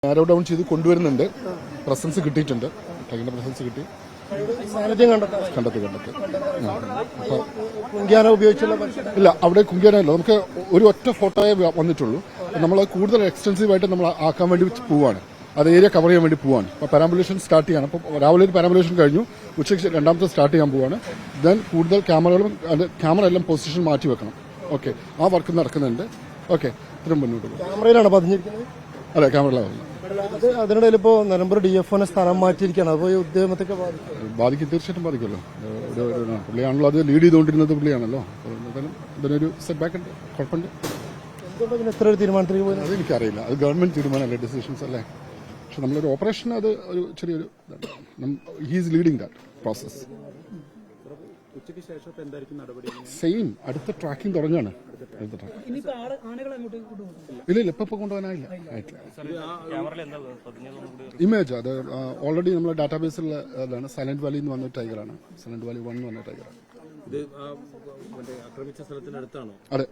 Narrow down ചെയ്ത് കൊണ്ടുവരുന്നുണ്ട്. Presence കിട്ടിയിട്ടുണ്ട്, ടൈഗറിന്റെ പ്രസൻസ് കിട്ടി. കണ്ടെത്തി ഇല്ല, അവിടെ കുങ്കിയാനല്ലോ നമുക്ക് ഒരു ഒറ്റ ഫോട്ടോയെ വന്നിട്ടുള്ളൂ. നമ്മൾ കൂടുതൽ എക്സ്റ്റൻസീവായിട്ട് നമ്മൾ ആക്കാൻ വേണ്ടി പോവാണ്, അത് ഏരിയ കവർ ചെയ്യാൻ വേണ്ടി പോവാണ്. അപ്പോൾ പാരാമ്പുലേഷൻ സ്റ്റാർട്ട് ചെയ്യണം. അപ്പോൾ രാവിലെ ഒരു പാരാമ്പുലേഷൻ കഴിഞ്ഞു, ഉച്ചയ്ക്ക് രണ്ടാമത്തെ സ്റ്റാർട്ട് ചെയ്യാൻ പോവാണ്. ദെൻ കൂടുതൽ ക്യാമറ എല്ലാം പൊസിഷൻ മാറ്റി വെക്കണം. ഓക്കെ, ആ വർക്ക് നടക്കുന്നുണ്ട്. ഓക്കെ, ഇത്രയും മുന്നോട്ട് പോകും. ക്യാമറയിലാണ് പതിഞ്ഞിരിക്കുന്നത്. അതെ, ക്യാമറയിലാണ്. അതിനിടയിൽ ഇപ്പോൾ നിലമ്പൂർ DFOനെ സ്ഥലം മാറ്റിയിരിക്കുകയാണ്. അപ്പോൾ ഈ ഉദ്യമത്തൊക്കെ ബാധിക്കും, തീർച്ചയായിട്ടും ബാധിക്കുമല്ലോ. പുള്ളിയാണല്ലോ അത് ലീഡ് ചെയ്തുകൊണ്ടിരുന്നത്, പുള്ളിയാണല്ലോ. ഇതിനൊരു സെറ്റ് ബാക്ക് ഉണ്ട്, കുഴപ്പമുണ്ട്. എന്തുകൊണ്ട് ഇത്ര ഒരു തീരുമാനത്തിലേക്ക് പോയത് അത് എനിക്കറിയില്ല, അത് ഗവൺമെന്റ് തീരുമാനമല്ലേ, ഡിസിഷൻസ് അല്ലേ. പക്ഷെ നമ്മളൊരു ഓപ്പറേഷൻ, അത് ഒരു ചെറിയൊരു he's leading that process. Same അടുത്ത ട്രാക്കിംഗ് തുടങ്ങുകയാണ്. ഇല്ല, ഇപ്പൊ കൊണ്ടുപോകാനായില്ല. ഇമേജ് അത് ഓൾറെഡി നമ്മുടെ ഡാറ്റാബേസിലുള്ള അതാണ്. സൈലന്റ് വാലി എന്ന് പറഞ്ഞ ടൈഗറാണ്. സൈലന്റ് വാലി 1 എന്ന് പറഞ്ഞ ടൈഗറാണ്. അതെ.